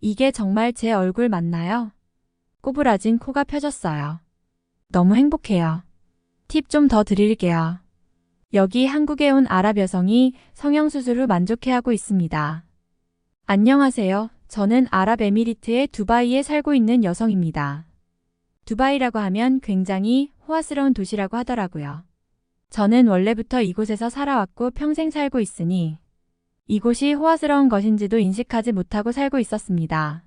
이게 정말 제 얼굴 맞나요? 꼬부라진 코가 펴졌어요. 너무 행복해요. 팁 좀 더 드릴게요. 여기 한국에 온 아랍 여성이 성형수술 후 만족해하고 있습니다. 안녕하세요. 저는 아랍에미리트의 두바이에 살고 있는 여성입니다. 두바이라고 하면 굉장히 호화스러운 도시라고 하더라고요. 저는 원래부터 이곳에서 살아왔고 평생 살고 있으니 이곳이 호화스러운 것인지도 인식하지 못하고 살고 있었습니다.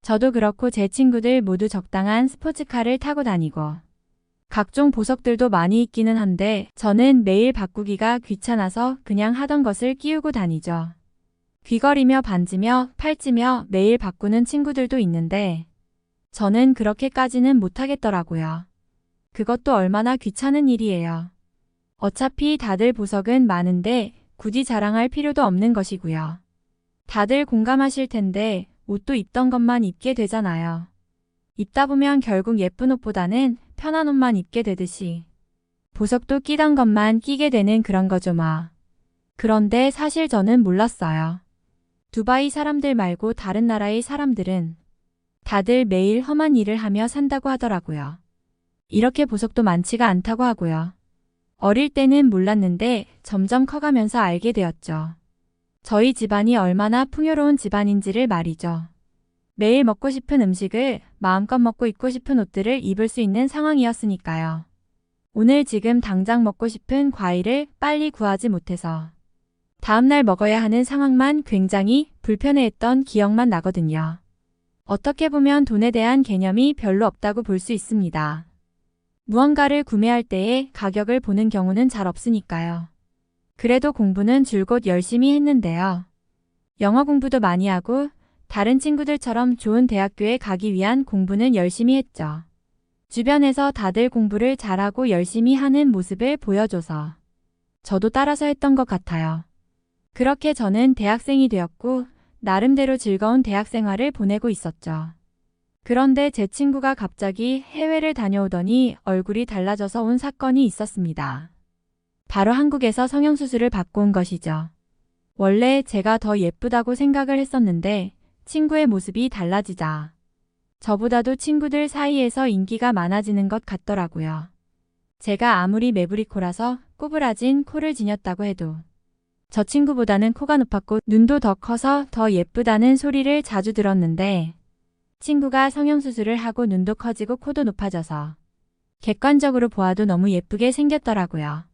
저도 그렇고 제 친구들 모두 적당한 스포츠카를 타고 다니고 각종 보석들도 많이 있기는 한데 저는 매일 바꾸기가 귀찮아서 그냥 하던 것을 끼우고 다니죠. 귀걸이며 반지며 팔찌며 매일 바꾸는 친구들도 있는데 저는 그렇게까지는 못하겠더라고요. 그것도 얼마나 귀찮은 일이에요. 어차피 다들 보석은 많은데 굳이 자랑할 필요도 없는 것이고요. 다들 공감하실 텐데 옷도 입던 것만 입게 되잖아요. 입다 보면 결국 예쁜 옷보다는 편한 옷만 입게 되듯이 보석도 끼던 것만 끼게 되는 그런 거죠 뭐. 그런데 사실 저는 몰랐어요. 두바이 사람들 말고 다른 나라의 사람들은 다들 매일 험한 일을 하며 산다고 하더라고요. 이렇게 보석도 많지가 않다고 하고요. 어릴 때는 몰랐는데 점점 커가면서 알게 되었죠. 저희 집안이 얼마나 풍요로운 집안인지를 말이죠. 매일 먹고 싶은 음식을 마음껏 먹고 입고 싶은 옷들을 입을 수 있는 상황이었으니까요. 오늘 지금 당장 먹고 싶은 과일을 빨리 구하지 못해서 다음날 먹어야 하는 상황만 굉장히 불편해했던 기억만 나거든요. 어떻게 보면 돈에 대한 개념이 별로 없다고 볼 수 있습니다. 무언가를 구매할 때에 가격을 보는 경우는 잘 없으니까요. 그래도 공부는 줄곧 열심히 했는데요. 영어 공부도 많이 하고 다른 친구들처럼 좋은 대학교에 가기 위한 공부는 열심히 했죠. 주변에서 다들 공부를 잘하고 열심히 하는 모습을 보여줘서 저도 따라서 했던 것 같아요. 그렇게 저는 대학생이 되었고 나름대로 즐거운 대학 생활을 보내고 있었죠. 그런데 제 친구가 갑자기 해외를 다녀오더니 얼굴이 달라져서 온 사건이 있었습니다. 바로 한국에서 성형수술을 받고 온 것이죠. 원래 제가 더 예쁘다고 생각을 했었는데 친구의 모습이 달라지자 저보다도 친구들 사이에서 인기가 많아지는 것 같더라고요. 제가 아무리 매부리코라서 꼬부라진 코를 지녔다고 해도 저 친구보다는 코가 높았고 눈도 더 커서 더 예쁘다는 소리를 자주 들었는데 친구가 성형수술을 하고 눈도 커지고 코도 높아져서 객관적으로 보아도 너무 예쁘게 생겼더라고요.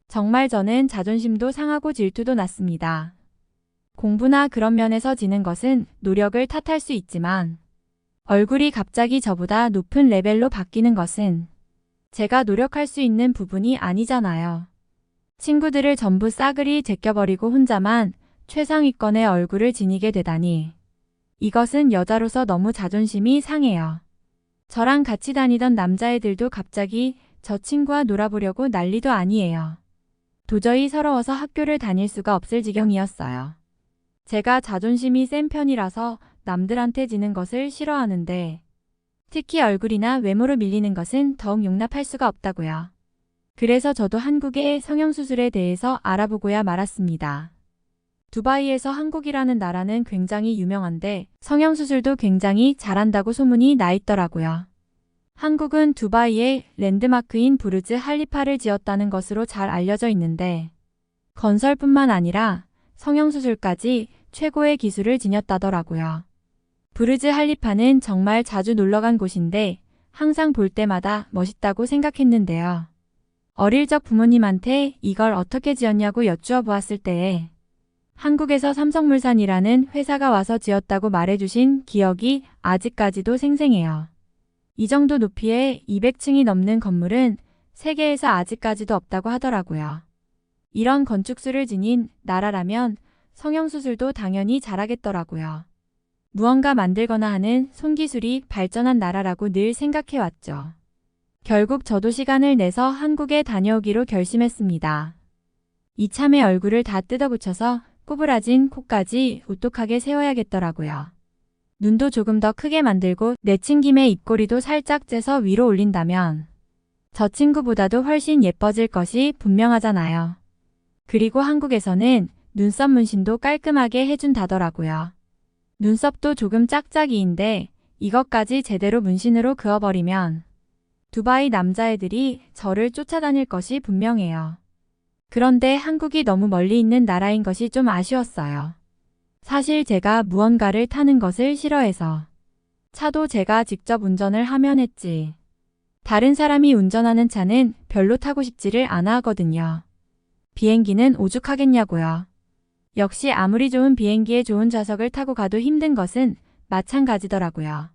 정말 저는 자존심도 상하고 질투도 났습니다. 공부나 그런 면에서 지는 것은 노력을 탓할 수 있지만 얼굴이 갑자기 저보다 높은 레벨로 바뀌는 것은 제가 노력할 수 있는 부분이 아니잖아요. 친구들을 전부 싸그리 제껴버리고 혼자만 최상위권의 얼굴을 지니게 되다니 이것은 여자로서 너무 자존심이 상해요. 저랑 같이 다니던 남자애들도 갑자기 저 친구와 놀아보려고 난리도 아니에요. 도저히 서러워서 학교를 다닐 수가 없을 지경이었어요. 제가 자존심이 센 편이라서 남들한테 지는 것을 싫어하는데 특히 얼굴이나 외모로 밀리는 것은 더욱 용납할 수가 없다고요. 그래서 저도 한국의 성형수술에 대해서 알아보고야 말았습니다. 두바이에서 한국이라는 나라는 굉장히 유명한데 성형수술도 굉장히 잘한다고 소문이 나 있더라고요. 한국은 두바이에 랜드마크인 부르즈 할리파를 지었다는 것으로 잘 알려져 있는데 건설뿐만 아니라 성형수술까지 최고의 기술을 지녔다더라고요. 부르즈 할리파는 정말 자주 놀러간 곳인데 항상 볼 때마다 멋있다고 생각했는데요. 어릴 적 부모님한테 이걸 어떻게 지었냐고 여쭈어 보았을 때에 한국에서 삼성물산이라는 회사가 와서 지었다고 말해주신 기억이 아직까지도 생생해요. 이 정도 높이에 200층이 넘는 건물은 세계에서 아직까지도 없다고 하더라고요. 이런 건축수를 지닌 나라라면 성형수술도 당연히 잘하겠더라고요. 무언가 만들거나 하는 손기술이 발전한 나라라고 늘 생각해왔죠. 결국 저도 시간을 내서 한국에 다녀오기로 결심했습니다. 이참에 얼굴을 다 뜯어붙여서 꼬부라진 코까지 오똑하게 세워야겠더라고요. 눈도 조금 더 크게 만들고 내친 김에 입꼬리도 살짝 째서 위로 올린다면 저 친구보다도 훨씬 예뻐질 것이 분명하잖아요. 그리고 한국에서는 눈썹 문신도 깔끔하게 해준다더라고요. 눈썹도 조금 짝짝이인데 이것까지 제대로 문신으로 그어버리면 두바이 남자애들이 저를 쫓아다닐 것이 분명해요. 그런데 한국이 너무 멀리 있는 나라인 것이 좀 아쉬웠어요. 사실 제가 무언가를 타는 것을 싫어해서 차도 제가 직접 운전을 하면 했지. 다른 사람이 운전하는 차는 별로 타고 싶지를 않아 하거든요. 비행기는 오죽하겠냐고요. 역시 아무리 좋은 비행기에 좋은 좌석을 타고 가도 힘든 것은 마찬가지더라고요.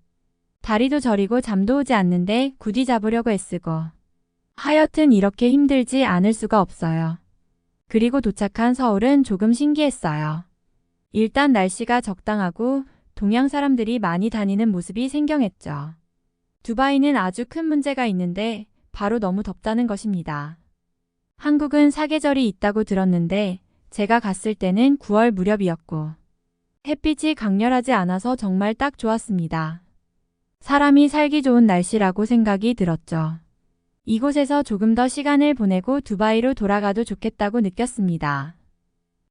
다리도 저리고 잠도 오지 않는데 굳이 잡으려고 애쓰고. 하여튼 이렇게 힘들지 않을 수가 없어요. 그리고 도착한 서울은 조금 신기했어요. 일단 날씨가 적당하고 동양 사람들이 많이 다니는 모습이 생경했죠. 두바이는 아주 큰 문제가 있는데 바로 너무 덥다는 것입니다. 한국은 사계절이 있다고 들었는데 제가 갔을 때는 9월 무렵이었고 햇빛이 강렬하지 않아서 정말 딱 좋았습니다. 사람이 살기 좋은 날씨라고 생각이 들었죠. 이곳에서 조금 더 시간을 보내고 두바이로 돌아가도 좋겠다고 느꼈습니다.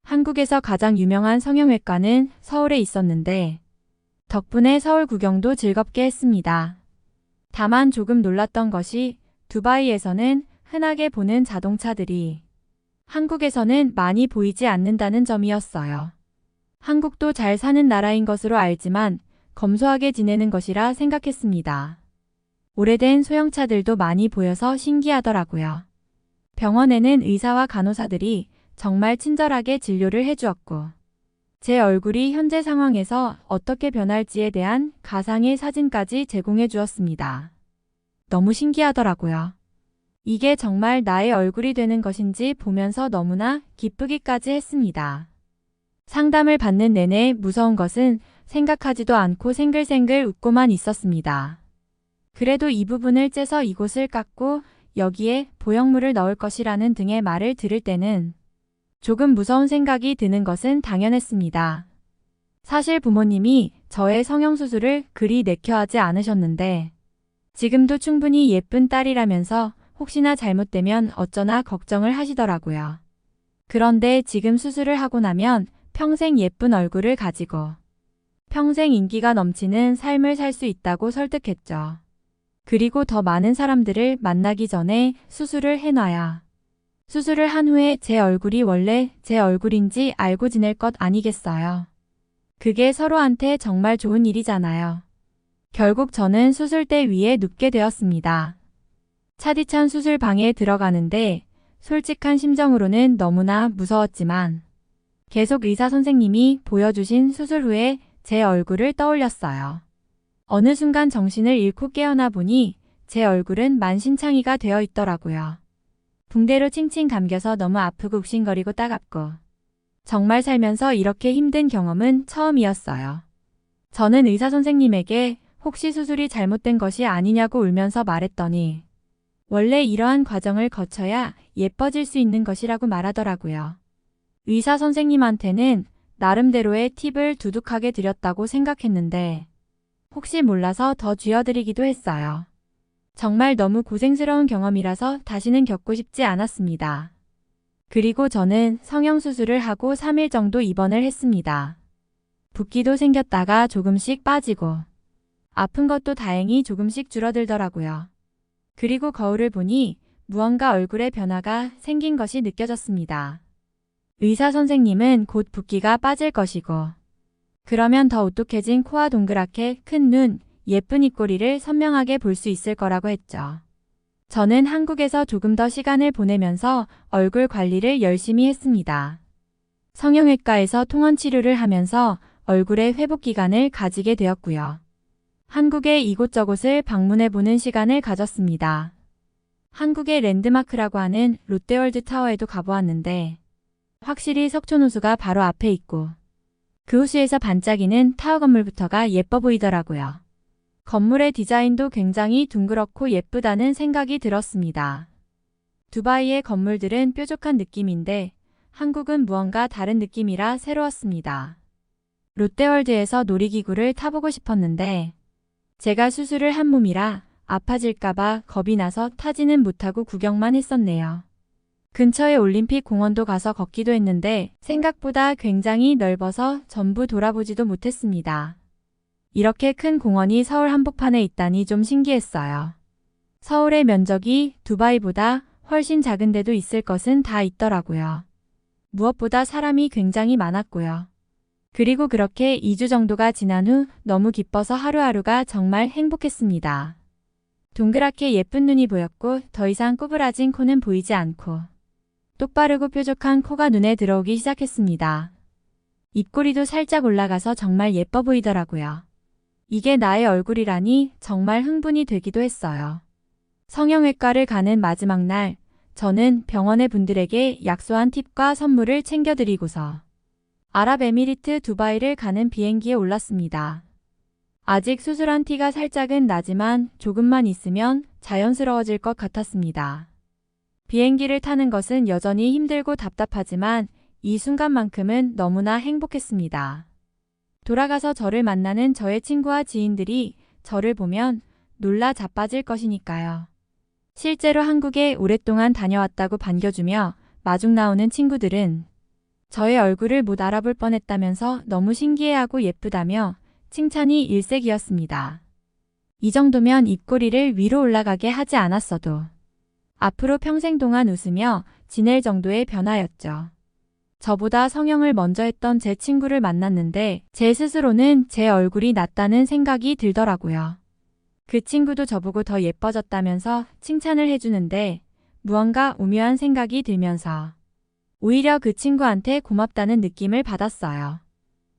한국에서 가장 유명한 성형외과는 서울에 있었는데 덕분에 서울 구경도 즐겁게 했습니다. 다만 조금 놀랐던 것이 두바이에서는 흔하게 보는 자동차들이 한국에서는 많이 보이지 않는다는 점이었어요. 한국도 잘 사는 나라인 것으로 알지만 검소하게 지내는 것이라 생각했습니다. 오래된 소형차들도 많이 보여서 신기하더라고요. 병원에는 의사와 간호사들이 정말 친절하게 진료를 해주었고 제 얼굴이 현재 상황에서 어떻게 변할지에 대한 가상의 사진까지 제공해 주었습니다. 너무 신기하더라고요. 이게 정말 나의 얼굴이 되는 것인지 보면서 너무나 기쁘기까지 했습니다. 상담을 받는 내내 무서운 것은 생각하지도 않고 생글생글 웃고만 있었습니다. 그래도 이 부분을 째서 이곳을 깎고 여기에 보형물을 넣을 것이라는 등의 말을 들을 때는 조금 무서운 생각이 드는 것은 당연했습니다. 사실 부모님이 저의 성형수술을 그리 내켜하지 않으셨는데 지금도 충분히 예쁜 딸이라면서 혹시나 잘못되면 어쩌나 걱정을 하시더라고요. 그런데 지금 수술을 하고 나면 평생 예쁜 얼굴을 가지고 평생 인기가 넘치는 삶을 살 수 있다고 설득했죠. 그리고 더 많은 사람들을 만나기 전에 수술을 해놔야 수술을 한 후에 제 얼굴이 원래 제 얼굴인지 알고 지낼 것 아니겠어요. 그게 서로한테 정말 좋은 일이잖아요. 결국 저는 수술대 위에 눕게 되었습니다. 차디찬 수술방에 들어가는데 솔직한 심정으로는 너무나 무서웠지만 계속 의사 선생님이 보여주신 수술 후에 제 얼굴을 떠올렸어요. 어느 순간 정신을 잃고 깨어나 보니 제 얼굴은 만신창이가 되어 있더라고요. 붕대로 칭칭 감겨서 너무 아프고 욱신거리고 따갑고 정말 살면서 이렇게 힘든 경험은 처음이었어요. 저는 의사 선생님에게 혹시 수술이 잘못된 것이 아니냐고 울면서 말했더니 원래 이러한 과정을 거쳐야 예뻐질 수 있는 것이라고 말하더라고요. 의사 선생님한테는 나름대로의 팁을 두둑하게 드렸다고 생각했는데 혹시 몰라서 더 쥐어드리기도 했어요. 정말 너무 고생스러운 경험이라서 다시는 겪고 싶지 않았습니다. 그리고 저는 성형수술을 하고 3일 정도 입원을 했습니다. 붓기도 생겼다가 조금씩 빠지고 아픈 것도 다행히 조금씩 줄어들더라고요. 그리고 거울을 보니 무언가 얼굴에 변화가 생긴 것이 느껴졌습니다. 의사 선생님은 곧 붓기가 빠질 것이고 그러면 더 오똑해진 코와 동그랗게 큰 눈, 예쁜 입꼬리를 선명하게 볼 수 있을 거라고 했죠. 저는 한국에서 조금 더 시간을 보내면서 얼굴 관리를 열심히 했습니다. 성형외과에서 통원 치료를 하면서 얼굴의 회복 기간을 가지게 되었고요. 한국의 이곳저곳을 방문해보는 시간을 가졌습니다. 한국의 랜드마크라고 하는 롯데월드 타워에도 가보았는데 확실히 석촌호수가 바로 앞에 있고 그 호수에서 반짝이는 타워 건물부터가 예뻐 보이더라고요. 건물의 디자인도 굉장히 둥그렇고 예쁘다는 생각이 들었습니다. 두바이의 건물들은 뾰족한 느낌인데 한국은 무언가 다른 느낌이라 새로웠습니다. 롯데월드에서 놀이기구를 타보고 싶었는데 제가 수술을 한 몸이라 아파질까봐 겁이 나서 타지는 못하고 구경만 했었네요. 근처에 올림픽 공원도 가서 걷기도 했는데 생각보다 굉장히 넓어서 전부 돌아보지도 못했습니다. 이렇게 큰 공원이 서울 한복판에 있다니 좀 신기했어요. 서울의 면적이 두바이보다 훨씬 작은 데도 있을 것은 다 있더라고요. 무엇보다 사람이 굉장히 많았고요. 그리고 그렇게 2주 정도가 지난 후 너무 기뻐서 하루하루가 정말 행복했습니다. 동그랗게 예쁜 눈이 보였고 더 이상 구부라진 코는 보이지 않고 똑바르고 뾰족한 코가 눈에 들어오기 시작했습니다. 입꼬리도 살짝 올라가서 정말 예뻐 보이더라고요. 이게 나의 얼굴이라니 정말 흥분이 되기도 했어요. 성형외과를 가는 마지막 날, 저는 병원의 분들에게 약소한 팁과 선물을 챙겨드리고서 아랍에미리트 두바이를 가는 비행기에 올랐습니다. 아직 수술한 티가 살짝은 나지만 조금만 있으면 자연스러워질 것 같았습니다. 비행기를 타는 것은 여전히 힘들고 답답하지만 이 순간만큼은 너무나 행복했습니다. 돌아가서 저를 만나는 저의 친구와 지인들이 저를 보면 놀라 자빠질 것이니까요. 실제로 한국에 오랫동안 다녀왔다고 반겨주며 마중 나오는 친구들은 저의 얼굴을 못 알아볼 뻔했다면서 너무 신기해하고 예쁘다며 칭찬이 일색이었습니다. 이 정도면 입꼬리를 위로 올라가게 하지 않았어도 앞으로 평생 동안 웃으며 지낼 정도의 변화였죠. 저보다 성형을 먼저 했던 제 친구를 만났는데 제 스스로는 제 얼굴이 낫다는 생각이 들더라고요. 그 친구도 저보고 더 예뻐졌다면서 칭찬을 해주는데 무언가 오묘한 생각이 들면서 오히려 그 친구한테 고맙다는 느낌을 받았어요.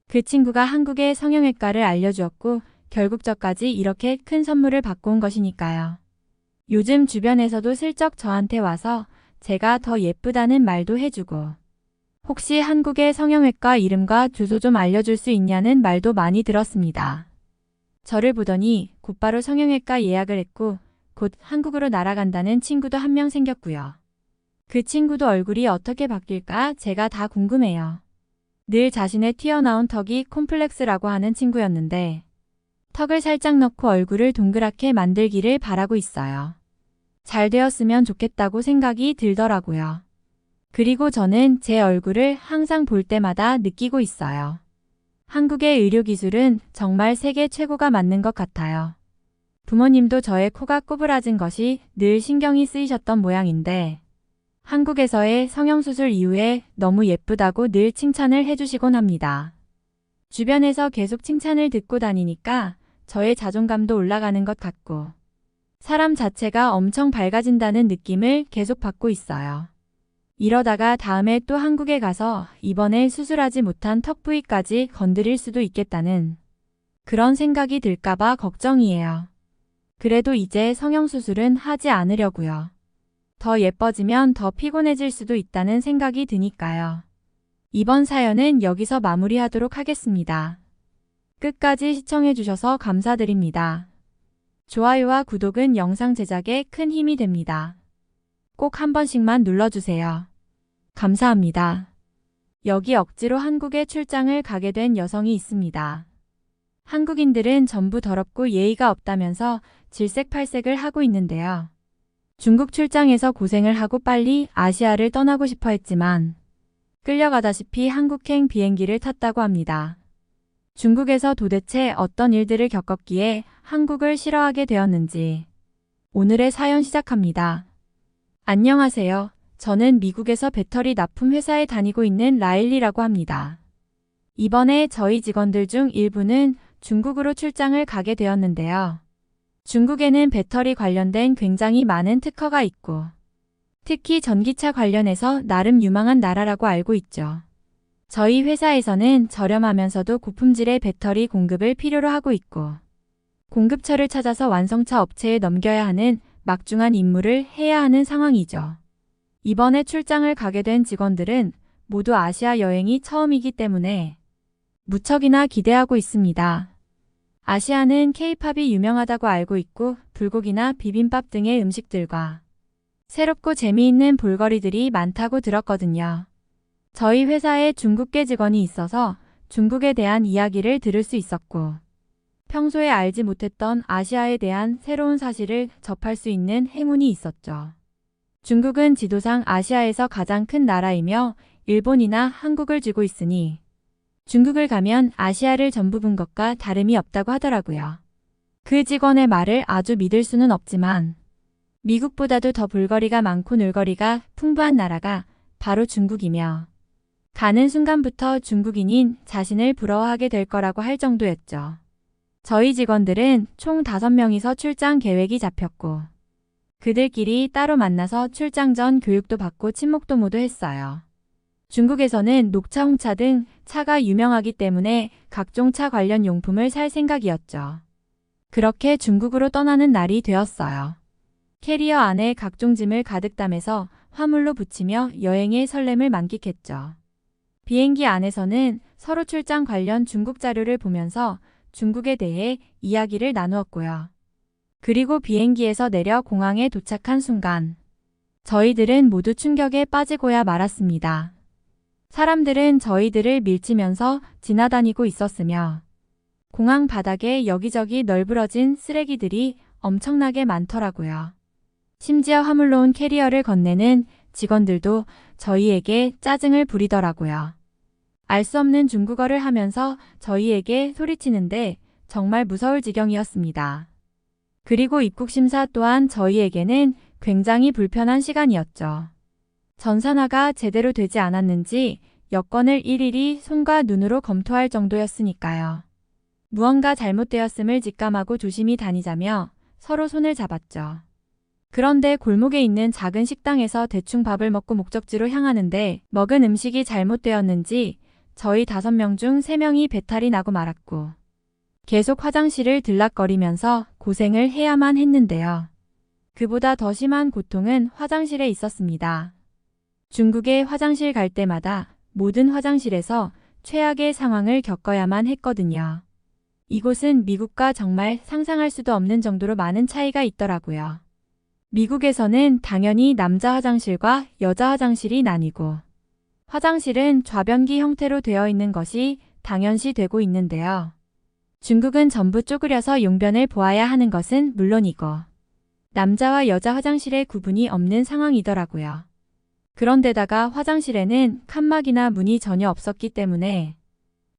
그 친구가 한국의 성형외과를 알려주었고 결국 저까지 이렇게 큰 선물을 받고 온 것이니까요. 요즘 주변에서도 슬쩍 저한테 와서 제가 더 예쁘다는 말도 해주고 혹시 한국의 성형외과 이름과 주소 좀 알려줄 수 있냐는 말도 많이 들었습니다. 저를 보더니 곧바로 성형외과 예약을 했고 곧 한국으로 날아간다는 친구도 한 명 생겼고요. 그 친구도 얼굴이 어떻게 바뀔까 제가 다 궁금해요. 늘 자신의 튀어나온 턱이 콤플렉스라고 하는 친구였는데 턱을 살짝 넣고 얼굴을 동그랗게 만들기를 바라고 있어요. 잘 되었으면 좋겠다고 생각이 들더라고요. 그리고 저는 제 얼굴을 항상 볼 때마다 느끼고 있어요. 한국의 의료기술은 정말 세계 최고가 맞는 것 같아요. 부모님도 저의 코가 구부라진 것이 늘 신경이 쓰이셨던 모양인데 한국에서의 성형수술 이후에 너무 예쁘다고 늘 칭찬을 해주시곤 합니다. 주변에서 계속 칭찬을 듣고 다니니까 저의 자존감도 올라가는 것 같고 사람 자체가 엄청 밝아진다는 느낌을 계속 받고 있어요. 이러다가 다음에 또 한국에 가서 이번에 수술하지 못한 턱 부위까지 건드릴 수도 있겠다는 그런 생각이 들까봐 걱정이에요. 그래도 이제 성형수술은 하지 않으려고요. 더 예뻐지면 더 피곤해질 수도 있다는 생각이 드니까요. 이번 사연은 여기서 마무리하도록 하겠습니다. 끝까지 시청해주셔서 감사드립니다. 좋아요와 구독은 영상 제작에 큰 힘이 됩니다. 꼭 한 번씩만 눌러주세요. 감사합니다. 여기 억지로 한국에 출장을 가게 된 여성이 있습니다. 한국인들은 전부 더럽고 예의가 없다면서 질색팔색을 하고 있는데요. 중국 출장에서 고생을 하고 빨리 아시아를 떠나고 싶어 했지만 끌려가다시피 한국행 비행기를 탔다고 합니다. 중국에서 도대체 어떤 일들을 겪었기에 한국을 싫어하게 되었는지 오늘의 사연 시작합니다. 안녕하세요. 저는 미국에서 배터리 납품 회사에 다니고 있는 라일리라고 합니다. 이번에 저희 직원들 중 일부는 중국으로 출장을 가게 되었는데요. 중국에는 배터리 관련된 굉장히 많은 특허가 있고 특히 전기차 관련해서 나름 유망한 나라라고 알고 있죠. 저희 회사에서는 저렴하면서도 고품질의 배터리 공급을 필요로 하고 있고 공급처를 찾아서 완성차 업체에 넘겨야 하는 막중한 임무를 해야 하는 상황이죠. 이번에 출장을 가게 된 직원들은 모두 아시아 여행이 처음이기 때문에 무척이나 기대하고 있습니다. 아시아는 케이팝이 유명하다고 알고 있고 불고기나 비빔밥 등의 음식들과 새롭고 재미있는 볼거리들이 많다고 들었거든요. 저희 회사에 중국계 직원이 있어서 중국에 대한 이야기를 들을 수 있었고 평소에 알지 못했던 아시아에 대한 새로운 사실을 접할 수 있는 행운이 있었죠. 중국은 지도상 아시아에서 가장 큰 나라이며 일본이나 한국을 쥐고 있으니 중국을 가면 아시아를 전부 본 것과 다름이 없다고 하더라고요. 그 직원의 말을 아주 믿을 수는 없지만 미국보다도 더 볼거리가 많고 놀거리가 풍부한 나라가 바로 중국이며 가는 순간부터 중국인인 자신을 부러워하게 될 거라고 할 정도였죠. 저희 직원들은 총 5명이서 출장 계획이 잡혔고 그들끼리 따로 만나서 출장 전 교육도 받고 친목도 모두 했어요. 중국에서는 녹차, 홍차 등 차가 유명하기 때문에 각종 차 관련 용품을 살 생각이었죠. 그렇게 중국으로 떠나는 날이 되었어요. 캐리어 안에 각종 짐을 가득 담아서 화물로 붙이며 여행의 설렘을 만끽했죠. 비행기 안에서는 서로 출장 관련 중국 자료를 보면서 중국에 대해 이야기를 나누었고요. 그리고 비행기에서 내려 공항에 도착한 순간 저희들은 모두 충격에 빠지고야 말았습니다. 사람들은 저희들을 밀치면서 지나다니고 있었으며 공항 바닥에 여기저기 널브러진 쓰레기들이 엄청나게 많더라고요. 심지어 화물로 온 캐리어를 건네는 직원들도 저희에게 짜증을 부리더라고요. 알 수 없는 중국어를 하면서 저희에게 소리치는데 정말 무서울 지경이었습니다. 그리고 입국 심사 또한 저희에게는 굉장히 불편한 시간이었죠. 전산화가 제대로 되지 않았는지 여권을 일일이 손과 눈으로 검토할 정도였으니까요. 무언가 잘못되었음을 직감하고 조심히 다니자며 서로 손을 잡았죠. 그런데 골목에 있는 작은 식당에서 대충 밥을 먹고 목적지로 향하는데 먹은 음식이 잘못되었는지 저희 5명 중 3명이 배탈이 나고 말았고 계속 화장실을 들락거리면서 고생을 해야만 했는데요. 그보다 더 심한 고통은 화장실에 있었습니다. 중국에 화장실 갈 때마다 모든 화장실에서 최악의 상황을 겪어야만 했거든요. 이곳은 미국과 정말 상상할 수도 없는 정도로 많은 차이가 있더라고요. 미국에서는 당연히 남자 화장실과 여자 화장실이 나뉘고 화장실은 좌변기 형태로 되어 있는 것이 당연시 되고 있는데요. 중국은 전부 쪼그려서 용변을 보아야 하는 것은 물론이고 남자와 여자 화장실의 구분이 없는 상황이더라고요. 그런데다가 화장실에는 칸막이나 문이 전혀 없었기 때문에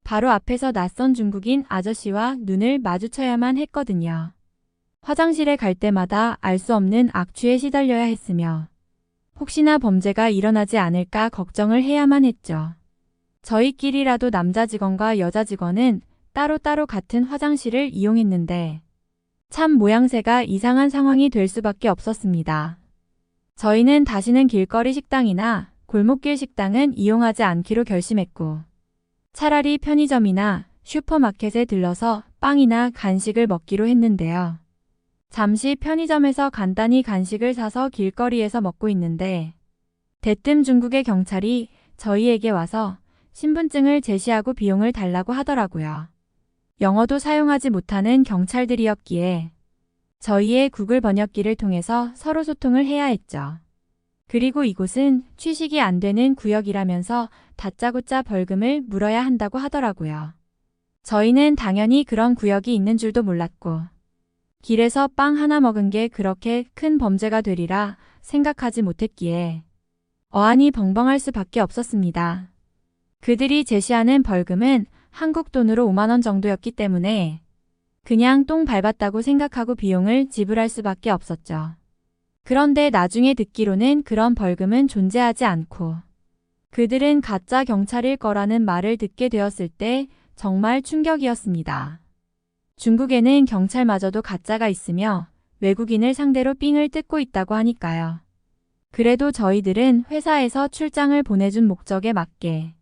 바로 앞에서 낯선 중국인 아저씨와 눈을 마주쳐야만 했거든요. 화장실에 갈 때마다 알 수 없는 악취에 시달려야 했으며 혹시나 범죄가 일어나지 않을까 걱정을 해야만 했죠. 저희끼리라도 남자 직원과 여자 직원은 따로따로 같은 화장실을 이용했는데 참 모양새가 이상한 상황이 될 수밖에 없었습니다. 저희는 다시는 길거리 식당이나 골목길 식당은 이용하지 않기로 결심했고 차라리 편의점이나 슈퍼마켓에 들러서 빵이나 간식을 먹기로 했는데요. 잠시 편의점에서 간단히 간식을 사서 길거리에서 먹고 있는데 대뜸 중국의 경찰이 저희에게 와서 신분증을 제시하고 비용을 달라고 하더라고요. 영어도 사용하지 못하는 경찰들이었기에 저희의 구글 번역기를 통해서 서로 소통을 해야 했죠. 그리고 이곳은 취식이 안 되는 구역이라면서 다짜고짜 벌금을 물어야 한다고 하더라고요. 저희는 당연히 그런 구역이 있는 줄도 몰랐고 길에서 빵 하나 먹은 게 그렇게 큰 범죄가 되리라 생각하지 못했기에 어안이 벙벙할 수밖에 없었습니다. 그들이 제시하는 벌금은 한국 돈으로 5만 원 정도였기 때문에 그냥 똥 밟았다고 생각하고 비용을 지불할 수밖에 없었죠. 그런데 나중에 듣기로는 그런 벌금은 존재하지 않고 그들은 가짜 경찰일 거라는 말을 듣게 되었을 때 정말 충격이었습니다. 중국에는 경찰마저도 가짜가 있으며 외국인을 상대로 삥을 뜯고 있다고 하니까요. 그래도 저희들은 회사에서 출장을 보내준 목적에 맞게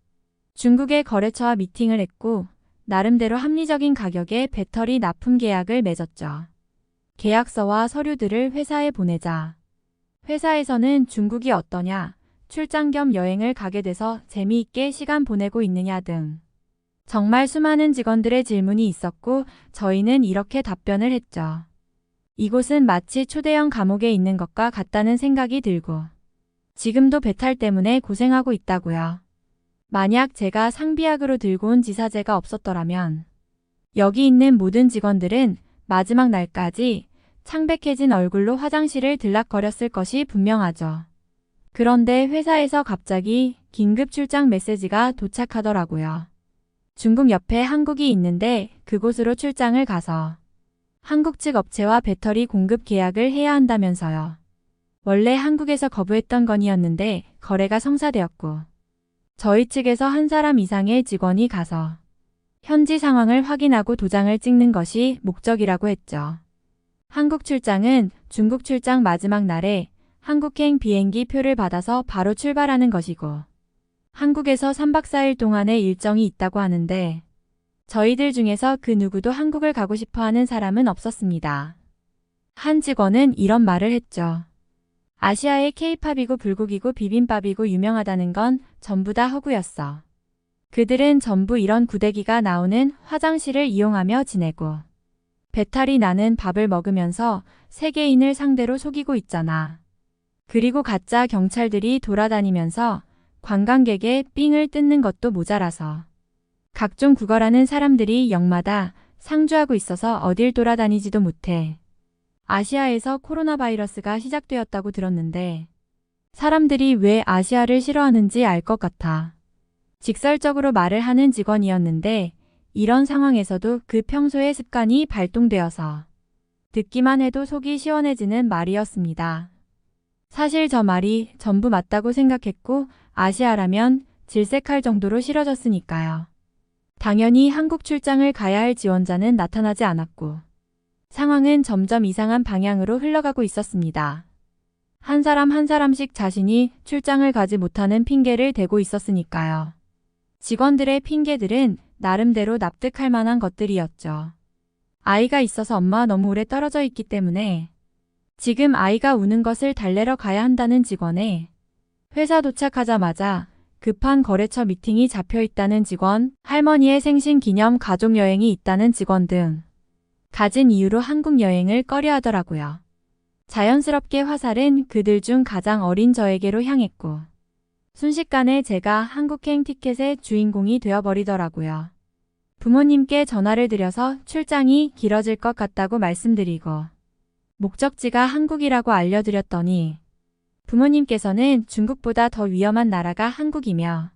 중국의 거래처와 미팅을 했고 나름대로 합리적인 가격에 배터리 납품 계약을 맺었죠. 계약서와 서류들을 회사에 보내자 회사에서는 중국이 어떠냐, 출장 겸 여행을 가게 돼서 재미있게 시간 보내고 있느냐 등 정말 수많은 직원들의 질문이 있었고 저희는 이렇게 답변을 했죠. 이곳은 마치 초대형 감옥에 있는 것과 같다는 생각이 들고 지금도 배탈 때문에 고생하고 있다고요. 만약 제가 상비약으로 들고 온 지사제가 없었더라면 여기 있는 모든 직원들은 마지막 날까지 창백해진 얼굴로 화장실을 들락거렸을 것이 분명하죠. 그런데 회사에서 갑자기 긴급 출장 메시지가 도착하더라고요. 중국 옆에 한국이 있는데 그곳으로 출장을 가서 한국 측 업체와 배터리 공급 계약을 해야 한다면서요. 원래 한국에서 거부했던 건이었는데 거래가 성사되었고 저희 측에서 한 사람 이상의 직원이 가서 현지 상황을 확인하고 도장을 찍는 것이 목적이라고 했죠. 한국 출장은 중국 출장 마지막 날에 한국행 비행기 표를 받아서 바로 출발하는 것이고 한국에서 3박 4일 동안의 일정이 있다고 하는데 저희들 중에서 그 누구도 한국을 가고 싶어 하는 사람은 없었습니다. 한 직원은 이런 말을 했죠. 아시아의 케이팝이고 불고기고 비빔밥이고 유명하다는 건 전부 다 허구였어. 그들은 전부 이런 구데기가 나오는 화장실을 이용하며 지내고 배탈이 나는 밥을 먹으면서 세계인을 상대로 속이고 있잖아. 그리고 가짜 경찰들이 돌아다니면서 관광객의 삥을 뜯는 것도 모자라서 각종 구걸하는 사람들이 역마다 상주하고 있어서 어딜 돌아다니지도 못해. 아시아에서 코로나 바이러스가 시작되었다고 들었는데 사람들이 왜 아시아를 싫어하는지 알 것 같아. 직설적으로 말을 하는 직원이었는데 이런 상황에서도 그 평소의 습관이 발동되어서 듣기만 해도 속이 시원해지는 말이었습니다. 사실 저 말이 전부 맞다고 생각했고 아시아라면 질색할 정도로 싫어졌으니까요. 당연히 한국 출장을 가야 할 지원자는 나타나지 않았고 상황은 점점 이상한 방향으로 흘러가고 있었습니다. 한 사람 한 사람씩 자신이 출장을 가지 못하는 핑계를 대고 있었으니까요. 직원들의 핑계들은 나름대로 납득할 만한 것들이었죠. 아이가 있어서 엄마 너무 오래 떨어져 있기 때문에 지금 아이가 우는 것을 달래러 가야 한다는 직원에 회사 도착하자마자 급한 거래처 미팅이 잡혀 있다는 직원, 할머니의 생신 기념 가족 여행이 있다는 직원 등 가진 이유로 한국 여행을 꺼려 하더라고요. 자연스럽게 화살은 그들 중 가장 어린 저에게로 향했고 순식간에 제가 한국행 티켓의 주인공이 되어버리더라고요. 부모님께 전화를 드려서 출장이 길어질 것 같다고 말씀드리고 목적지가 한국이라고 알려드렸더니 부모님께서는 중국보다 더 위험한 나라가 한국이며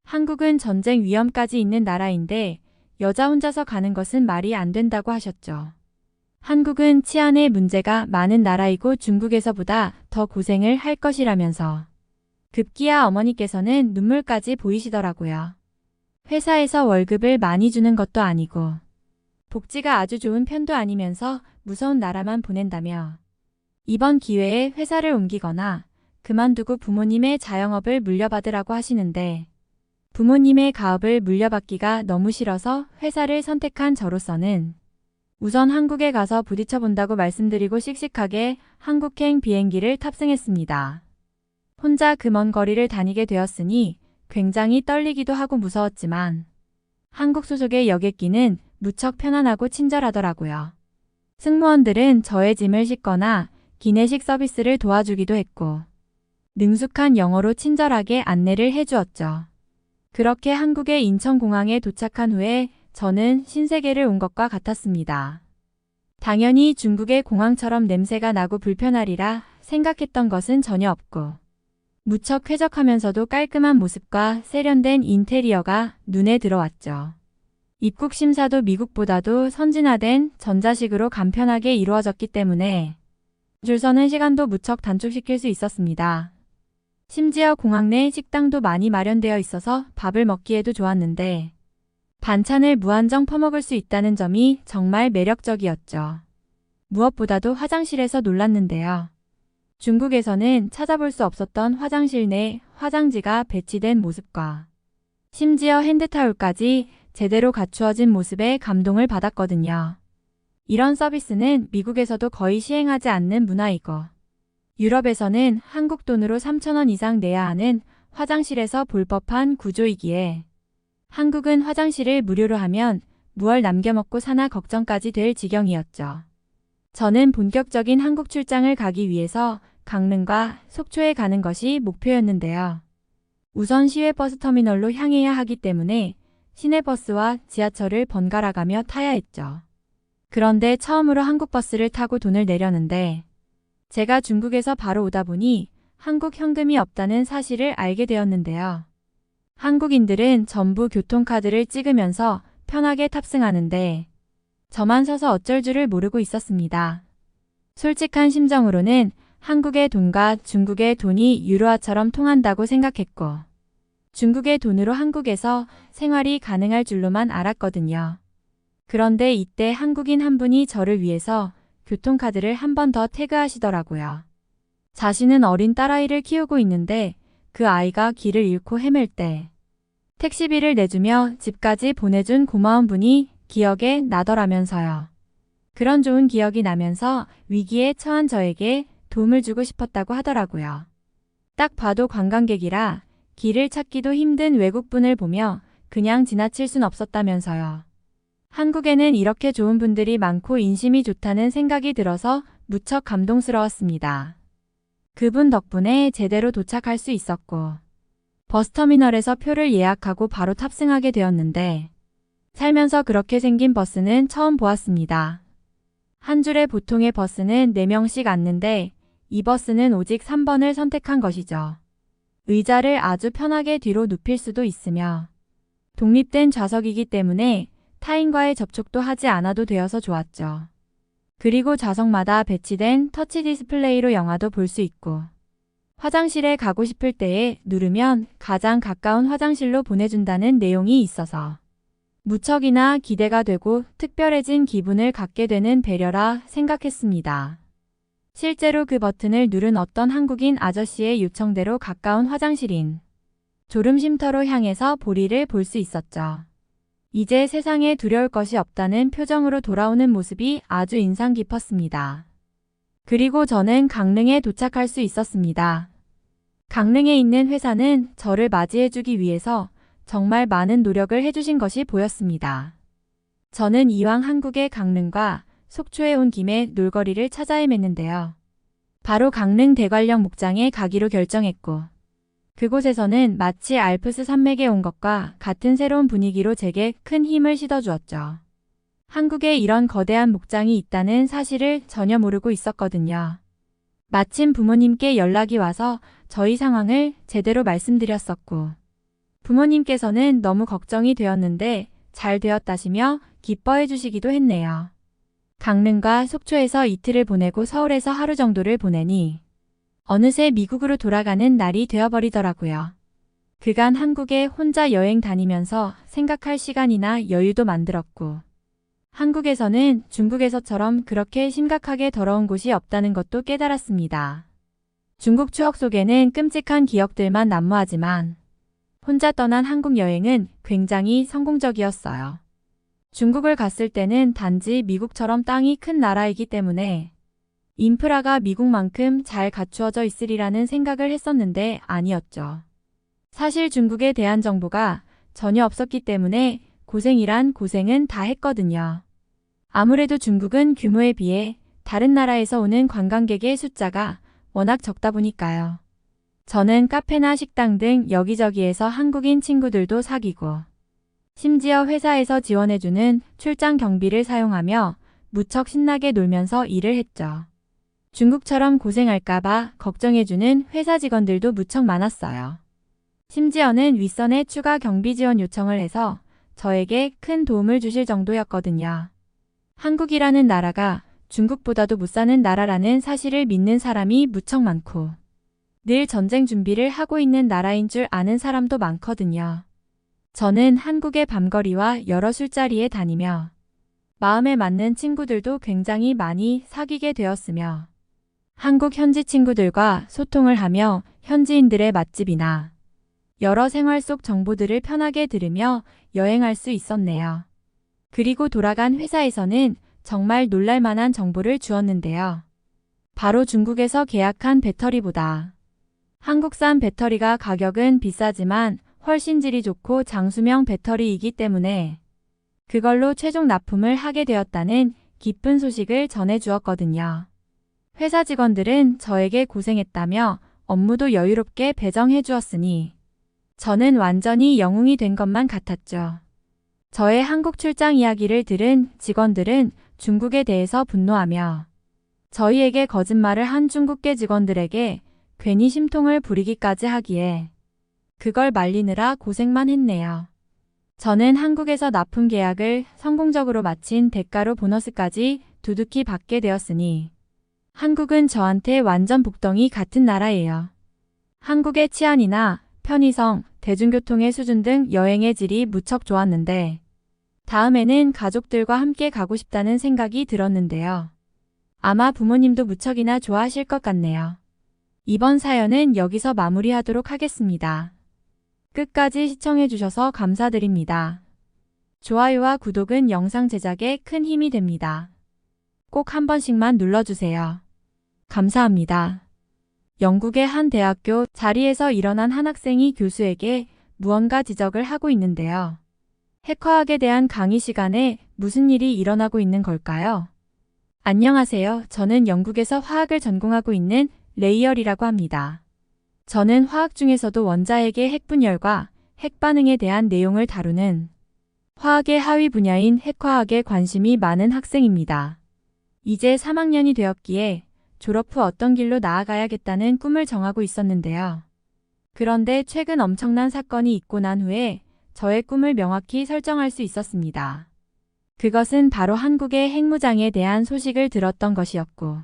한국은 전쟁 위험까지 있는 나라인데 여자 혼자서 가는 것은 말이 안 된다고 하셨죠. 한국은 치안의 문제가 많은 나라이고 중국에서보다 더 고생을 할 것이라면서 급기야 어머니께서는 눈물까지 보이시더라고요. 회사에서 월급을 많이 주는 것도 아니고 복지가 아주 좋은 편도 아니면서 무서운 나라만 보낸다며 이번 기회에 회사를 옮기거나 그만두고 부모님의 자영업을 물려받으라고 하시는데 부모님의 가업을 물려받기가 너무 싫어서 회사를 선택한 저로서는 우선 한국에 가서 부딪혀 본다고 말씀드리고 씩씩하게 한국행 비행기를 탑승했습니다. 혼자 그 먼 거리를 다니게 되었으니 굉장히 떨리기도 하고 무서웠지만 한국 소속의 여객기는 무척 편안하고 친절하더라고요. 승무원들은 저의 짐을 싣거나 기내식 서비스를 도와주기도 했고 능숙한 영어로 친절하게 안내를 해주었죠. 그렇게 한국의 인천공항에 도착한 후에 저는 신세계를 온 것과 같았습니다. 당연히 중국의 공항처럼 냄새가 나고 불편하리라 생각했던 것은 전혀 없고 무척 쾌적하면서도 깔끔한 모습과 세련된 인테리어가 눈에 들어왔죠. 입국 심사도 미국보다도 선진화된 전자식으로 간편하게 이루어졌기 때문에 줄 서는 시간도 무척 단축시킬 수 있었습니다. 심지어 공항 내 식당도 많이 마련되어 있어서 밥을 먹기에도 좋았는데 반찬을 무한정 퍼먹을 수 있다는 점이 정말 매력적이었죠. 무엇보다도 화장실에서 놀랐는데요. 중국에서는 찾아볼 수 없었던 화장실 내 화장지가 배치된 모습과 심지어 핸드타올까지 제대로 갖추어진 모습에 감동을 받았거든요. 이런 서비스는 미국에서도 거의 시행하지 않는 문화이고 유럽에서는 한국 돈으로 3,000원 이상 내야 하는 화장실에서 볼 법한 구조이기에 한국은 화장실을 무료로 하면 무얼 남겨먹고 사나 걱정까지 될 지경이었죠. 저는 본격적인 한국 출장을 가기 위해서 강릉과 속초에 가는 것이 목표였는데요. 우선 시외버스 터미널로 향해야 하기 때문에 시내버스와 지하철을 번갈아 가며 타야 했죠. 그런데 처음으로 한국 버스를 타고 돈을 내려는데 제가 중국에서 바로 오다 보니 한국 현금이 없다는 사실을 알게 되었는데요. 한국인들은 전부 교통카드를 찍으면서 편하게 탑승하는데 저만 서서 어쩔 줄을 모르고 있었습니다. 솔직한 심정으로는 한국의 돈과 중국의 돈이 유로화처럼 통한다고 생각했고 중국의 돈으로 한국에서 생활이 가능할 줄로만 알았거든요. 그런데 이때 한국인 한 분이 저를 위해서 교통카드를 한 번 더 태그하시더라고요. 자신은 어린 딸아이를 키우고 있는데 그 아이가 길을 잃고 헤맬 때 택시비를 내주며 집까지 보내준 고마운 분이 기억에 나더라면서요. 그런 좋은 기억이 나면서 위기에 처한 저에게 도움을 주고 싶었다고 하더라고요. 딱 봐도 관광객이라 길을 찾기도 힘든 외국분을 보며 그냥 지나칠 순 없었다면서요. 한국에는 이렇게 좋은 분들이 많고 인심이 좋다는 생각이 들어서 무척 감동스러웠습니다. 그분 덕분에 제대로 도착할 수 있었고 버스터미널에서 표를 예약하고 바로 탑승하게 되었는데 살면서 그렇게 생긴 버스는 처음 보았습니다. 한 줄에 보통의 버스는 4명씩 앉는데 이 버스는 오직 3번을 선택한 것이죠. 의자를 아주 편하게 뒤로 눕힐 수도 있으며 독립된 좌석이기 때문에 타인과의 접촉도 하지 않아도 되어서 좋았죠. 그리고 좌석마다 배치된 터치 디스플레이로 영화도 볼 수 있고 화장실에 가고 싶을 때에 누르면 가장 가까운 화장실로 보내준다는 내용이 있어서 무척이나 기대가 되고 특별해진 기분을 갖게 되는 배려라 생각했습니다. 실제로 그 버튼을 누른 어떤 한국인 아저씨의 요청대로 가까운 화장실인 졸음쉼터로 향해서 볼일을 볼 수 있었죠. 이제 세상에 두려울 것이 없다는 표정으로 돌아오는 모습이 아주 인상 깊었습니다. 그리고 저는 강릉에 도착할 수 있었습니다. 강릉에 있는 회사는 저를 맞이해주기 위해서 정말 많은 노력을 해주신 것이 보였습니다. 저는 이왕 한국의 강릉과 속초에 온 김에 놀거리를 찾아 헤맸는데요. 바로 강릉 대관령 목장에 가기로 결정했고 그곳에서는 마치 알프스 산맥에 온 것과 같은 새로운 분위기로 제게 큰 힘을 실어주었죠. 한국에 이런 거대한 목장이 있다는 사실을 전혀 모르고 있었거든요. 마침 부모님께 연락이 와서 저희 상황을 제대로 말씀드렸었고 부모님께서는 너무 걱정이 되었는데 잘 되었다시며 기뻐해 주시기도 했네요. 강릉과 속초에서 이틀을 보내고 서울에서 하루 정도를 보내니 어느새 미국으로 돌아가는 날이 되어버리더라고요. 그간 한국에 혼자 여행 다니면서 생각할 시간이나 여유도 만들었고 한국에서는 중국에서처럼 그렇게 심각하게 더러운 곳이 없다는 것도 깨달았습니다. 중국 추억 속에는 끔찍한 기억들만 난무하지만 혼자 떠난 한국 여행은 굉장히 성공적이었어요. 중국을 갔을 때는 단지 미국처럼 땅이 큰 나라이기 때문에 인프라가 미국만큼 잘 갖추어져 있으리라는 생각을 했었는데 아니었죠. 사실 중국에 대한 정보가 전혀 없었기 때문에 고생이란 고생은 다 했거든요. 아무래도 중국은 규모에 비해 다른 나라에서 오는 관광객의 숫자가 워낙 적다 보니까요. 저는 카페나 식당 등 여기저기에서 한국인 친구들도 사귀고 심지어 회사에서 지원해주는 출장 경비를 사용하며 무척 신나게 놀면서 일을 했죠. 중국처럼 고생할까봐 걱정해주는 회사 직원들도 무척 많았어요. 심지어는 윗선에 추가 경비 지원 요청을 해서 저에게 큰 도움을 주실 정도였거든요. 한국이라는 나라가 중국보다도 못 사는 나라라는 사실을 믿는 사람이 무척 많고 늘 전쟁 준비를 하고 있는 나라인 줄 아는 사람도 많거든요. 저는 한국의 밤거리와 여러 술자리에 다니며 마음에 맞는 친구들도 굉장히 많이 사귀게 되었으며 한국 현지 친구들과 소통을 하며 현지인들의 맛집이나 여러 생활 속 정보들을 편하게 들으며 여행할 수 있었네요. 그리고 돌아간 회사에서는 정말 놀랄만한 정보를 주었는데요. 바로 중국에서 계약한 배터리보다 한국산 배터리가 가격은 비싸지만 훨씬 질이 좋고 장수명 배터리이기 때문에 그걸로 최종 납품을 하게 되었다는 기쁜 소식을 전해주었거든요. 회사 직원들은 저에게 고생했다며 업무도 여유롭게 배정해 주었으니 저는 완전히 영웅이 된 것만 같았죠. 저의 한국 출장 이야기를 들은 직원들은 중국에 대해서 분노하며 저희에게 거짓말을 한 중국계 직원들에게 괜히 심통을 부리기까지 하기에 그걸 말리느라 고생만 했네요. 저는 한국에서 납품 계약을 성공적으로 마친 대가로 보너스까지 두둑히 받게 되었으니 한국은 저한테 완전 복덩이 같은 나라예요. 한국의 치안이나 편의성, 대중교통의 수준 등 여행의 질이 무척 좋았는데 다음에는 가족들과 함께 가고 싶다는 생각이 들었는데요. 아마 부모님도 무척이나 좋아하실 것 같네요. 이번 사연은 여기서 마무리하도록 하겠습니다. 끝까지 시청해주셔서 감사드립니다. 좋아요와 구독은 영상 제작에 큰 힘이 됩니다. 꼭 한 번씩만 눌러주세요. 감사합니다. 영국의 한 대학교 자리에서 일어난 한 학생이 교수에게 무언가 지적을 하고 있는데요. 핵화학에 대한 강의 시간에 무슨 일이 일어나고 있는 걸까요? 안녕하세요. 저는 영국에서 화학을 전공하고 있는 레이얼이라고 합니다. 저는 화학 중에서도 원자핵의 핵분열과 핵반응에 대한 내용을 다루는 화학의 하위 분야인 핵화학에 관심이 많은 학생입니다. 이제 3학년이 되었기에 졸업 후 어떤 길로 나아가야겠다는 꿈을 정하고 있었는데요. 그런데 최근 엄청난 사건이 있고 난 후에 저의 꿈을 명확히 설정할 수 있었습니다. 그것은 바로 한국의 핵무장에 대한 소식을 들었던 것이었고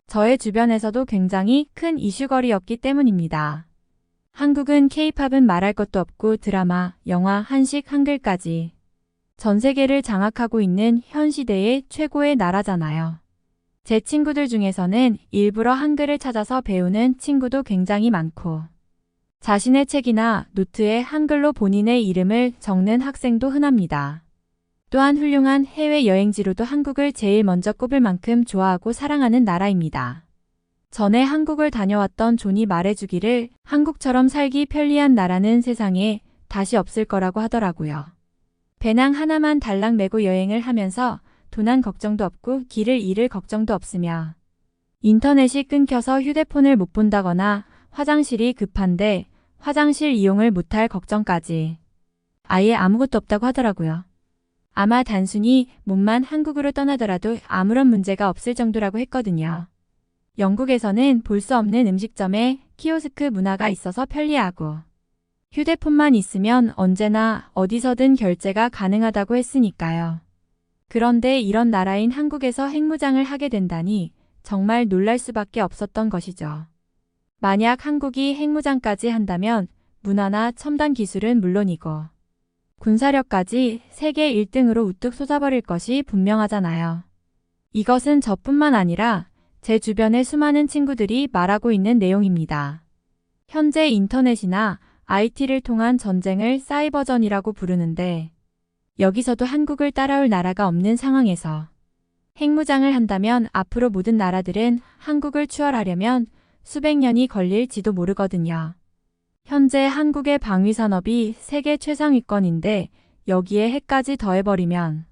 저의 주변에서도 굉장히 큰 이슈거리였기 때문입니다. 한국은 K-팝은 말할 것도 없고 드라마, 영화, 한식, 한글까지 전 세계를 장악하고 있는 현 시대의 최고의 나라잖아요. 제 친구들 중에서는 일부러 한글을 찾아서 배우는 친구도 굉장히 많고 자신의 책이나 노트에 한글로 본인의 이름을 적는 학생도 흔합니다. 또한 훌륭한 해외 여행지로도 한국을 제일 먼저 꼽을 만큼 좋아하고 사랑하는 나라입니다. 전에 한국을 다녀왔던 존이 말해주기를 한국처럼 살기 편리한 나라는 세상에 다시 없을 거라고 하더라고요. 배낭 하나만 달랑 메고 여행을 하면서 도난 걱정도 없고 길을 잃을 걱정도 없으며 인터넷이 끊겨서 휴대폰을 못 본다거나 화장실이 급한데 화장실 이용을 못할 걱정까지 아예 아무것도 없다고 하더라고요. 아마 단순히 몸만 한국으로 떠나더라도 아무런 문제가 없을 정도라고 했거든요. 영국에서는 볼 수 없는 음식점에 키오스크 문화가 있어서 편리하고 휴대폰만 있으면 언제나 어디서든 결제가 가능하다고 했으니까요. 그런데 이런 나라인 한국에서 핵무장을 하게 된다니 정말 놀랄 수밖에 없었던 것이죠. 만약 한국이 핵무장까지 한다면 문화나 첨단 기술은 물론이고 군사력까지 세계 1등으로 우뚝 솟아버릴 것이 분명하잖아요. 이것은 저뿐만 아니라 제 주변의 수많은 친구들이 말하고 있는 내용입니다. 현재 인터넷이나 IT를 통한 전쟁을 사이버전이라고 부르는데 여기서도 한국을 따라올 나라가 없는 상황에서 핵무장을 한다면 앞으로 모든 나라들은 한국을 추월하려면 수백 년이 걸릴지도 모르거든요. 현재 한국의 방위산업이 세계 최상위권인데 여기에 핵까지 더해버리면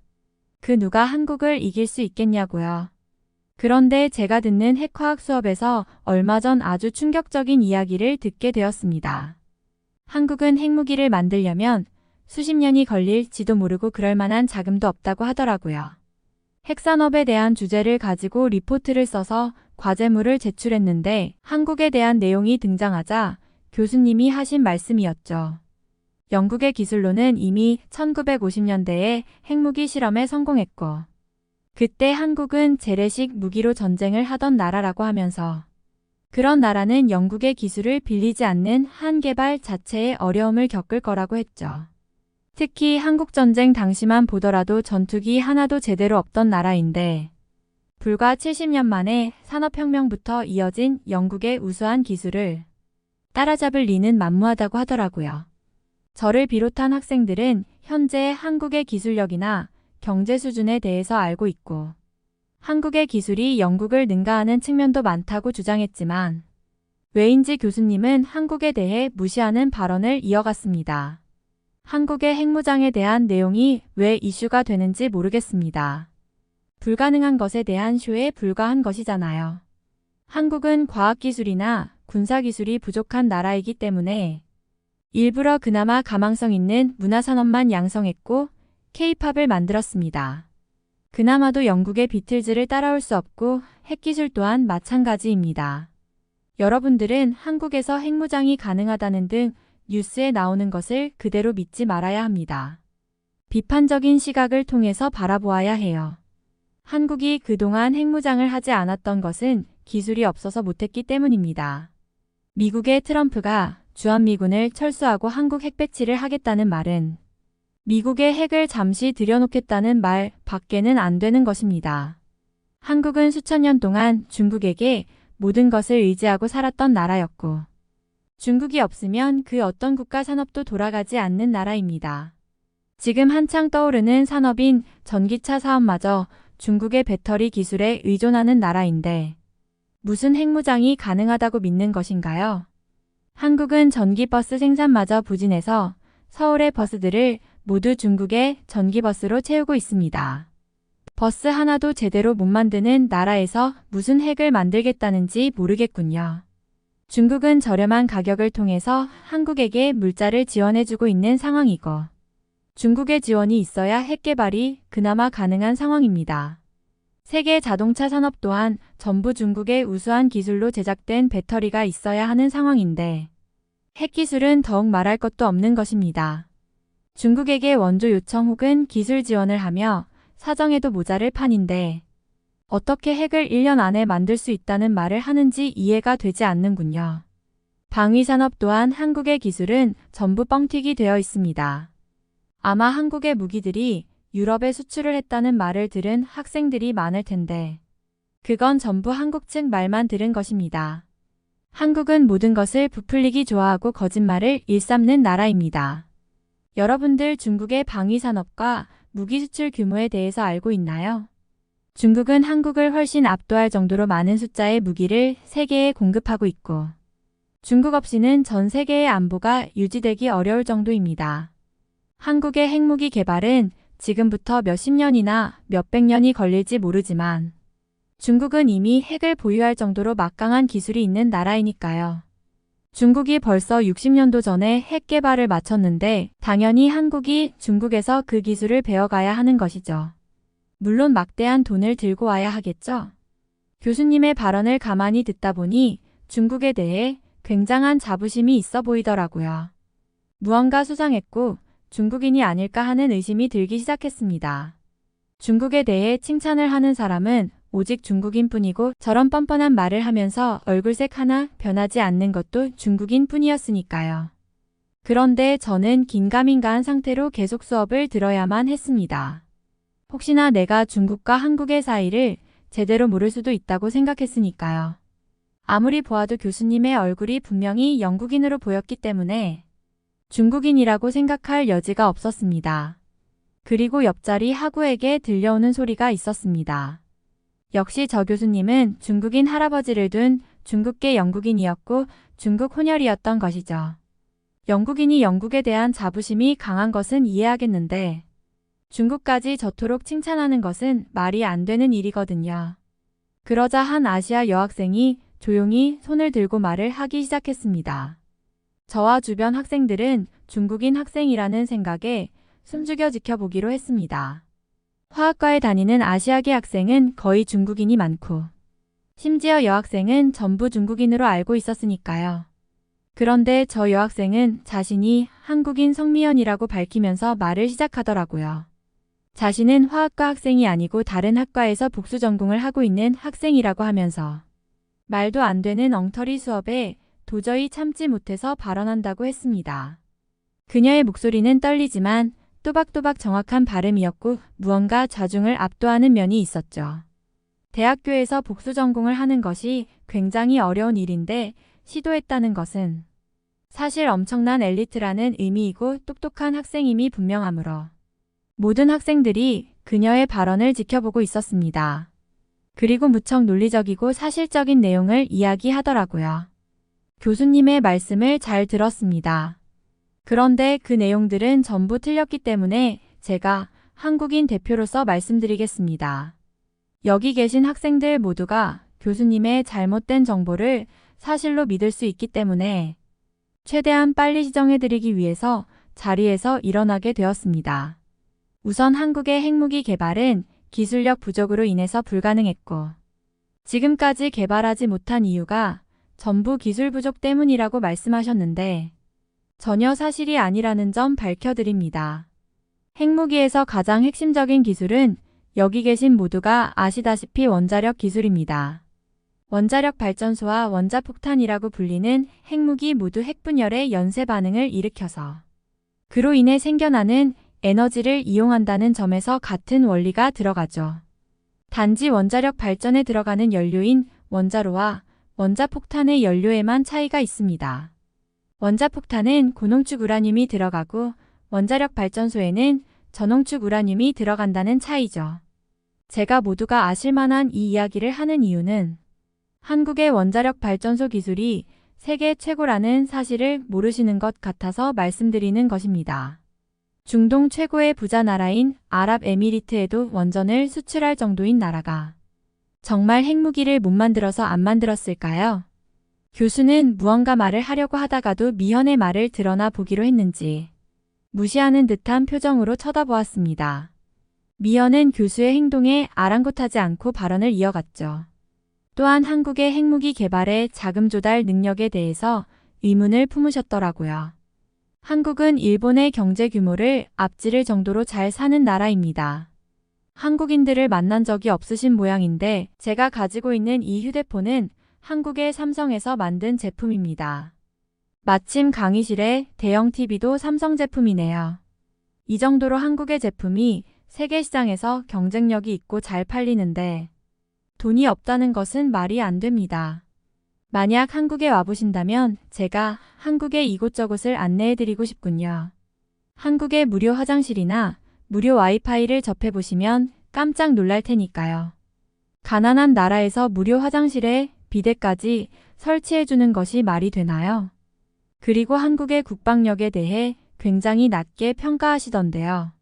그 누가 한국을 이길 수 있겠냐고요. 그런데 제가 듣는 핵화학 수업에서 얼마 전 아주 충격적인 이야기를 듣게 되었습니다. 한국은 핵무기를 만들려면 수십 년이 걸릴지도 모르고 그럴 만한 자금도 없다고 하더라고요. 핵산업에 대한 주제를 가지고 리포트를 써서 과제물을 제출했는데 한국에 대한 내용이 등장하자 교수님이 하신 말씀이었죠. 영국의 기술로는 이미 1950년대에 핵무기 실험에 성공했고 그때 한국은 재래식 무기로 전쟁을 하던 나라라고 하면서 그런 나라는 영국의 기술을 빌리지 않는 한개발 자체의 어려움을 겪을 거라고 했죠. 특히 한국전쟁 당시만 보더라도 전투기 하나도 제대로 없던 나라인데 불과 70년 만에 산업혁명부터 이어진 영국의 우수한 기술을 따라잡을 리는 만무하다고 하더라고요. 저를 비롯한 학생들은 현재 한국의 기술력이나 경제 수준에 대해서 알고 있고 한국의 기술이 영국을 능가하는 측면도 많다고 주장했지만 왜인지 교수님은 한국에 대해 무시하는 발언을 이어갔습니다. 한국의 핵무장에 대한 내용이 왜 이슈가 되는지 모르겠습니다. 불가능한 것에 대한 쇼에 불과한 것이잖아요. 한국은 과학기술이나 군사기술이 부족한 나라이기 때문에 일부러 그나마 가망성 있는 문화산업만 양성했고 K-팝을 만들었습니다. 그나마도 영국의 비틀즈를 따라올 수 없고 핵기술 또한 마찬가지입니다. 여러분들은 한국에서 핵무장이 가능하다는 등 뉴스에 나오는 것을 그대로 믿지 말아야 합니다. 비판적인 시각을 통해서 바라보아야 해요. 한국이 그동안 핵무장을 하지 않았던 것은 기술이 없어서 못했기 때문입니다. 미국의 트럼프가 주한미군을 철수하고 한국 핵 배치를 하겠다는 말은 미국의 핵을 잠시 들여놓겠다는 말 밖에는 안 되는 것입니다. 한국은 수천 년 동안 중국에게 모든 것을 의지하고 살았던 나라였고 중국이 없으면 그 어떤 국가 산업도 돌아가지 않는 나라입니다. 지금 한창 떠오르는 산업인 전기차 사업마저 중국의 배터리 기술에 의존하는 나라인데 무슨 핵무장이 가능하다고 믿는 것인가요? 한국은 전기버스 생산마저 부진해서 서울의 버스들을 모두 중국의 전기버스로 채우고 있습니다. 버스 하나도 제대로 못 만드는 나라에서 무슨 핵을 만들겠다는지 모르겠군요. 중국은 저렴한 가격을 통해서 한국에게 물자를 지원해주고 있는 상황이고 중국의 지원이 있어야 핵 개발이 그나마 가능한 상황입니다. 세계 자동차 산업 또한 전부 중국의 우수한 기술로 제작된 배터리가 있어야 하는 상황인데 핵 기술은 더욱 말할 것도 없는 것입니다. 중국에게 원조 요청 혹은 기술 지원을 하며 사정해도 모자랄 판인데 어떻게 핵을 1년 안에 만들 수 있다는 말을 하는지 이해가 되지 않는군요. 방위산업 또한 한국의 기술은 전부 뻥튀기 되어 있습니다. 아마 한국의 무기들이 유럽에 수출을 했다는 말을 들은 학생들이 많을 텐데 그건 전부 한국 측 말만 들은 것입니다. 한국은 모든 것을 부풀리기 좋아하고 거짓말을 일삼는 나라입니다. 여러분들 중국의 방위산업과 무기 수출 규모에 대해서 알고 있나요? 중국은 한국을 훨씬 압도할 정도로 많은 숫자의 무기를 세계에 공급하고 있고 중국 없이는 전 세계의 안보가 유지되기 어려울 정도입니다. 한국의 핵무기 개발은 지금부터 몇십 년이나 몇백 년이 걸릴지 모르지만 중국은 이미 핵을 보유할 정도로 막강한 기술이 있는 나라이니까요. 중국이 벌써 60년도 전에 핵 개발을 마쳤는데 당연히 한국이 중국에서 그 기술을 배워가야 하는 것이죠. 물론 막대한 돈을 들고 와야 하겠죠. 교수님의 발언을 가만히 듣다 보니 중국에 대해 굉장한 자부심이 있어 보이더라고요. 무언가 수상했고 중국인이 아닐까 하는 의심이 들기 시작했습니다. 중국에 대해 칭찬을 하는 사람은 오직 중국인뿐이고 저런 뻔뻔한 말을 하면서 얼굴색 하나 변하지 않는 것도 중국인뿐이었으니까요. 그런데 저는 긴가민가한 상태로 계속 수업을 들어야만 했습니다. 혹시나 내가 중국과 한국의 사이를 제대로 모를 수도 있다고 생각했으니까요. 아무리 보아도 교수님의 얼굴이 분명히 영국인으로 보였기 때문에 중국인이라고 생각할 여지가 없었습니다. 그리고 옆자리 하구에게 들려오는 소리가 있었습니다. 역시 저 교수님은 중국인 할아버지를 둔 중국계 영국인이었고 중국 혼혈이었던 것이죠. 영국인이 영국에 대한 자부심이 강한 것은 이해하겠는데 중국까지 저토록 칭찬하는 것은 말이 안 되는 일이거든요. 그러자 한 아시아 여학생이 조용히 손을 들고 말을 하기 시작했습니다. 저와 주변 학생들은 중국인 학생이라는 생각에 숨죽여 지켜보기로 했습니다. 화학과에 다니는 아시아계 학생은 거의 중국인이 많고 심지어 여학생은 전부 중국인으로 알고 있었으니까요. 그런데 저 여학생은 자신이 한국인 성미연이라고 밝히면서 말을 시작하더라고요. 자신은 화학과 학생이 아니고 다른 학과에서 복수 전공을 하고 있는 학생이라고 하면서 말도 안 되는 엉터리 수업에 도저히 참지 못해서 발언한다고 했습니다. 그녀의 목소리는 떨리지만 또박또박 정확한 발음이었고 무언가 좌중을 압도하는 면이 있었죠. 대학교에서 복수 전공을 하는 것이 굉장히 어려운 일인데 시도했다는 것은 사실 엄청난 엘리트라는 의미이고 똑똑한 학생임이 분명하므로 모든 학생들이 그녀의 발언을 지켜보고 있었습니다. 그리고 무척 논리적이고 사실적인 내용을 이야기하더라고요. 교수님의 말씀을 잘 들었습니다. 그런데 그 내용들은 전부 틀렸기 때문에 제가 한국인 대표로서 말씀드리겠습니다. 여기 계신 학생들 모두가 교수님의 잘못된 정보를 사실로 믿을 수 있기 때문에 최대한 빨리 시정해드리기 위해서 자리에서 일어나게 되었습니다. 우선 한국의 핵무기 개발은 기술력 부족으로 인해서 불가능했고 지금까지 개발하지 못한 이유가 전부 기술 부족 때문이라고 말씀하셨는데 전혀 사실이 아니라는 점 밝혀드립니다. 핵무기에서 가장 핵심적인 기술은 여기 계신 모두가 아시다시피 원자력 기술입니다. 원자력 발전소와 원자폭탄이라고 불리는 핵무기 모두 핵분열의 연쇄 반응을 일으켜서 그로 인해 생겨나는 에너지를 이용한다는 점에서 같은 원리가 들어가죠. 단지 원자력 발전에 들어가는 연료인 원자로와 원자폭탄의 연료에만 차이가 있습니다. 원자폭탄은 고농축 우라늄이 들어가고 원자력 발전소에는 저농축 우라늄이 들어간다는 차이죠. 제가 모두가 아실 만한 이 이야기를 하는 이유는 한국의 원자력 발전소 기술이 세계 최고라는 사실을 모르시는 것 같아서 말씀드리는 것입니다. 중동 최고의 부자 나라인 아랍에미리트에도 원전을 수출할 정도인 나라가 정말 핵무기를 못 만들어서 안 만들었을까요? 교수는 무언가 말을 하려고 하다가도 미현의 말을 드러나 보기로 했는지 무시하는 듯한 표정으로 쳐다보았습니다. 미현은 교수의 행동에 아랑곳하지 않고 발언을 이어갔죠. 또한 한국의 핵무기 개발의 자금 조달 능력에 대해서 의문을 품으셨더라고요. 한국은 일본의 경제 규모를 앞지를 정도로 잘 사는 나라입니다. 한국인들을 만난 적이 없으신 모양인데 제가 가지고 있는 이 휴대폰은 한국의 삼성에서 만든 제품입니다. 마침 강의실에 대형 TV도 삼성 제품이네요. 이 정도로 한국의 제품이 세계 시장에서 경쟁력이 있고 잘 팔리는데 돈이 없다는 것은 말이 안 됩니다. 만약 한국에 와보신다면 제가 한국의 이곳저곳을 안내해드리고 싶군요. 한국의 무료 화장실이나 무료 와이파이를 접해보시면 깜짝 놀랄 테니까요. 가난한 나라에서 무료 화장실에 비데까지 설치해주는 것이 말이 되나요? 그리고 한국의 국방력에 대해 굉장히 낮게 평가하시던데요.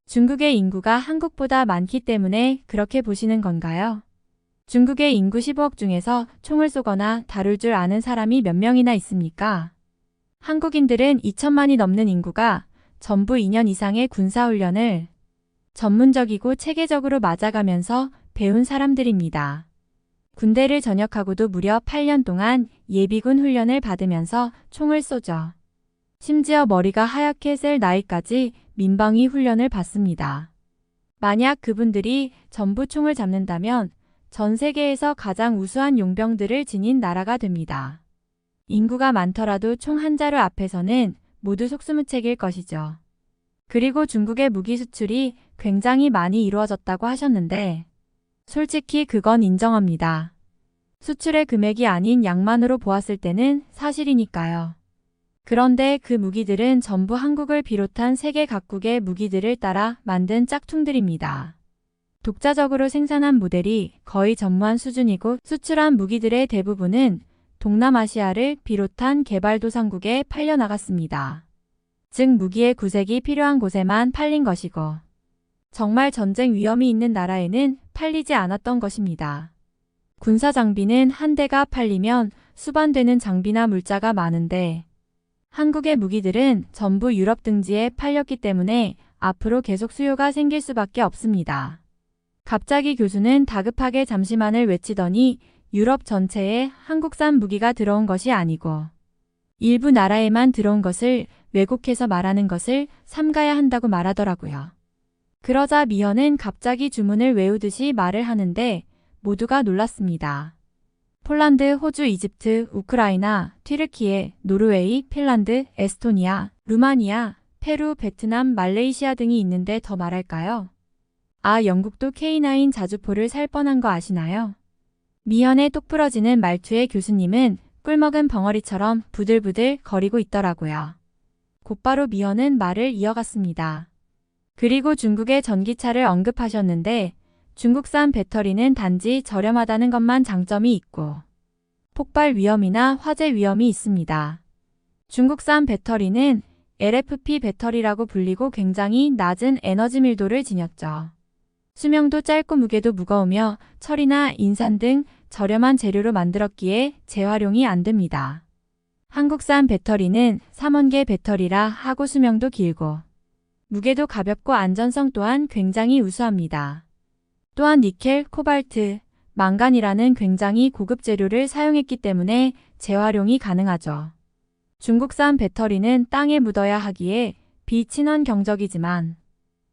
중국의 인구가 한국보다 많기 때문에 그렇게 보시는 건가요? 중국의 인구 15억 중에서 총을 쏘거나 다룰 줄 아는 사람이 몇 명이나 있습니까? 한국인들은 2천만이 넘는 인구가 전부 2년 이상의 군사훈련을 전문적이고 체계적으로 맞아가면서 배운 사람들입니다. 군대를 전역하고도 무려 8년 동안 예비군 훈련을 받으면서 총을 쏘죠. 심지어 머리가 하얗게 셀 나이까지 민방위 훈련을 받습니다. 만약 그분들이 전부 총을 잡는다면 전 세계에서 가장 우수한 용병들을 지닌 나라가 됩니다. 인구가 많더라도 총 한 자루 앞에서는 모두 속수무책일 것이죠. 그리고 중국의 무기 수출이 굉장히 많이 이루어졌다고 하셨는데 솔직히 그건 인정합니다. 수출의 금액이 아닌 양만으로 보았을 때는 사실이니까요. 그런데 그 무기들은 전부 한국을 비롯한 세계 각국의 무기들을 따라 만든 짝퉁들입니다. 독자적으로 생산한 모델이 거의 전무한 수준이고 수출한 무기들의 대부분은 동남아시아를 비롯한 개발도상국에 팔려나갔습니다. 즉 무기의 구색이 필요한 곳에만 팔린 것이고 정말 전쟁 위험이 있는 나라에는 팔리지 않았던 것입니다. 군사 장비는 한 대가 팔리면 수반되는 장비나 물자가 많은데 한국의 무기들은 전부 유럽 등지에 팔렸기 때문에 앞으로 계속 수요가 생길 수밖에 없습니다. 갑자기 교수는 다급하게 잠시만을 외치더니 유럽 전체에 한국산 무기가 들어온 것이 아니고 일부 나라에만 들어온 것을 왜곡해서 말하는 것을 삼가야 한다고 말하더라고요. 그러자 미현은 갑자기 주문을 외우듯이 말을 하는데 모두가 놀랐습니다. 폴란드, 호주, 이집트, 우크라이나, 튀르키예, 노르웨이, 핀란드, 에스토니아, 루마니아, 페루, 베트남, 말레이시아 등이 있는데 더 말할까요? 아, 영국도 K9 자주포를 살 뻔한 거 아시나요? 미현의 똑부러지는 말투의 교수님은 꿀먹은 벙어리처럼 부들부들 거리고 있더라고요. 곧바로 미현은 말을 이어갔습니다. 그리고 중국의 전기차를 언급하셨는데 중국산 배터리는 단지 저렴하다는 것만 장점이 있고 폭발 위험이나 화재 위험이 있습니다. 중국산 배터리는 LFP 배터리라고 불리고 굉장히 낮은 에너지 밀도를 지녔죠. 수명도 짧고 무게도 무거우며 철이나 인산 등 저렴한 재료로 만들었기에 재활용이 안 됩니다. 한국산 배터리는 3원계 배터리라 하고 수명도 길고 무게도 가볍고 안전성 또한 굉장히 우수합니다. 또한 니켈, 코발트, 망간이라는 굉장히 고급 재료를 사용했기 때문에 재활용이 가능하죠. 중국산 배터리는 땅에 묻어야 하기에 비친환 경적이지만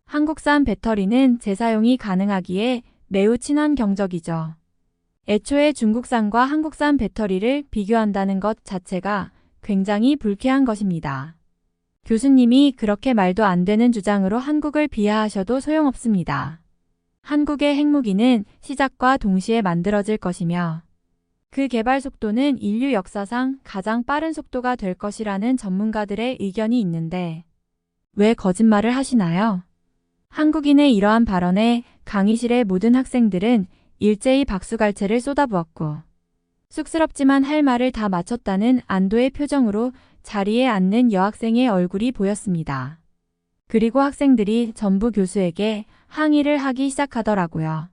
한국산 배터리는 재사용이 가능하기에 매우 친환 경적이죠. 애초에 중국산과 한국산 배터리를 비교한다는 것 자체가 굉장히 불쾌한 것입니다. 교수님이 그렇게 말도 안 되는 주장으로 한국을 비하하셔도 소용없습니다. 한국의 핵무기는 시작과 동시에 만들어질 것이며 그 개발 속도는 인류 역사상 가장 빠른 속도가 될 것이라는 전문가들의 의견이 있는데 왜 거짓말을 하시나요? 한국인의 이러한 발언에 강의실의 모든 학생들은 일제히 박수갈채를 쏟아부었고 쑥스럽지만 할 말을 다 마쳤다는 안도의 표정으로 자리에 앉는 여학생의 얼굴이 보였습니다. 그리고 학생들이 전부 교수에게 항의를 하기 시작하더라고요.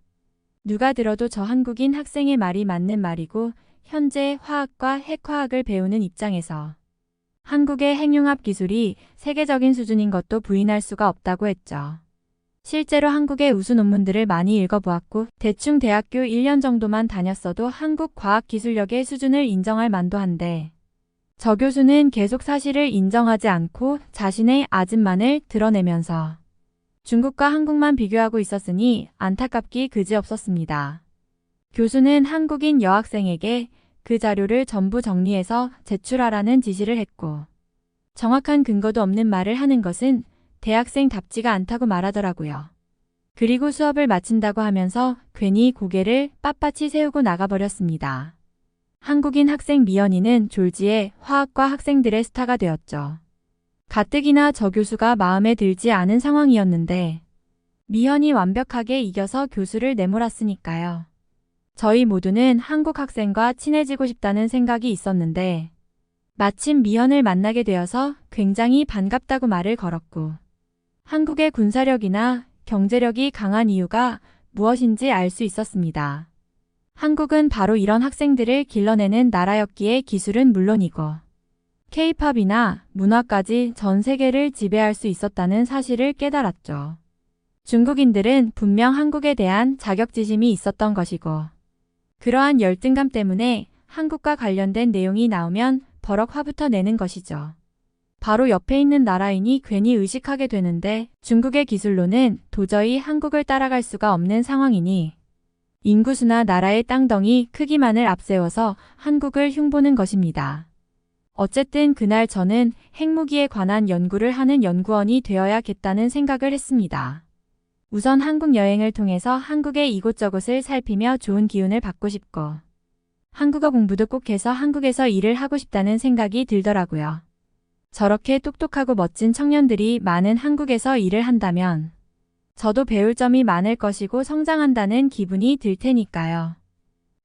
누가 들어도 저 한국인 학생의 말이 맞는 말이고 현재 화학과 핵화학을 배우는 입장에서 한국의 핵융합 기술이 세계적인 수준인 것도 부인할 수가 없다고 했죠. 실제로 한국의 우수 논문들을 많이 읽어보았고 대충 대학교 1년 정도만 다녔어도 한국 과학기술력의 수준을 인정할 만도 한데 저 교수는 계속 사실을 인정하지 않고 자신의 아집만을 드러내면서 중국과 한국만 비교하고 있었으니 안타깝기 그지없었습니다. 교수는 한국인 여학생에게 그 자료를 전부 정리해서 제출하라는 지시를 했고 정확한 근거도 없는 말을 하는 것은 대학생답지가 않다고 말하더라고요. 그리고 수업을 마친다고 하면서 괜히 고개를 빳빳이 세우고 나가버렸습니다. 한국인 학생 미연이는 졸지에 화학과 학생들의 스타가 되었죠. 가뜩이나 저 교수가 마음에 들지 않은 상황이었는데 미연이 완벽하게 이겨서 교수를 내몰았으니까요. 저희 모두는 한국 학생과 친해지고 싶다는 생각이 있었는데 마침 미연을 만나게 되어서 굉장히 반갑다고 말을 걸었고 한국의 군사력이나 경제력이 강한 이유가 무엇인지 알 수 있었습니다. 한국은 바로 이런 학생들을 길러내는 나라였기에 기술은 물론이고 K-팝이나 문화까지 전 세계를 지배할 수 있었다는 사실을 깨달았죠. 중국인들은 분명 한국에 대한 자격지심이 있었던 것이고 그러한 열등감 때문에 한국과 관련된 내용이 나오면 버럭 화부터 내는 것이죠. 바로 옆에 있는 나라이니 괜히 의식하게 되는데 중국의 기술로는 도저히 한국을 따라갈 수가 없는 상황이니 인구수나 나라의 땅덩이 크기만을 앞세워서 한국을 흉보는 것입니다. 어쨌든 그날 저는 핵무기에 관한 연구를 하는 연구원이 되어야겠다는 생각을 했습니다. 우선 한국 여행을 통해서 한국의 이곳저곳을 살피며 좋은 기운을 받고 싶고 한국어 공부도 꼭 해서 한국에서 일을 하고 싶다는 생각이 들더라고요. 저렇게 똑똑하고 멋진 청년들이 많은 한국에서 일을 한다면 저도 배울 점이 많을 것이고 성장한다는 기분이 들 테니까요.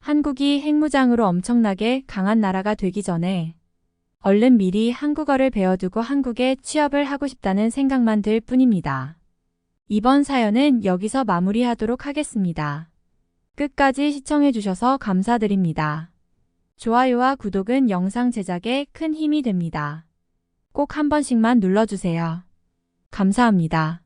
한국이 핵무장으로 엄청나게 강한 나라가 되기 전에 얼른 미리 한국어를 배워두고 한국에 취업을 하고 싶다는 생각만 들 뿐입니다. 이번 사연은 여기서 마무리하도록 하겠습니다. 끝까지 시청해주셔서 감사드립니다. 좋아요와 구독은 영상 제작에 큰 힘이 됩니다. 꼭 한 번씩만 눌러주세요. 감사합니다.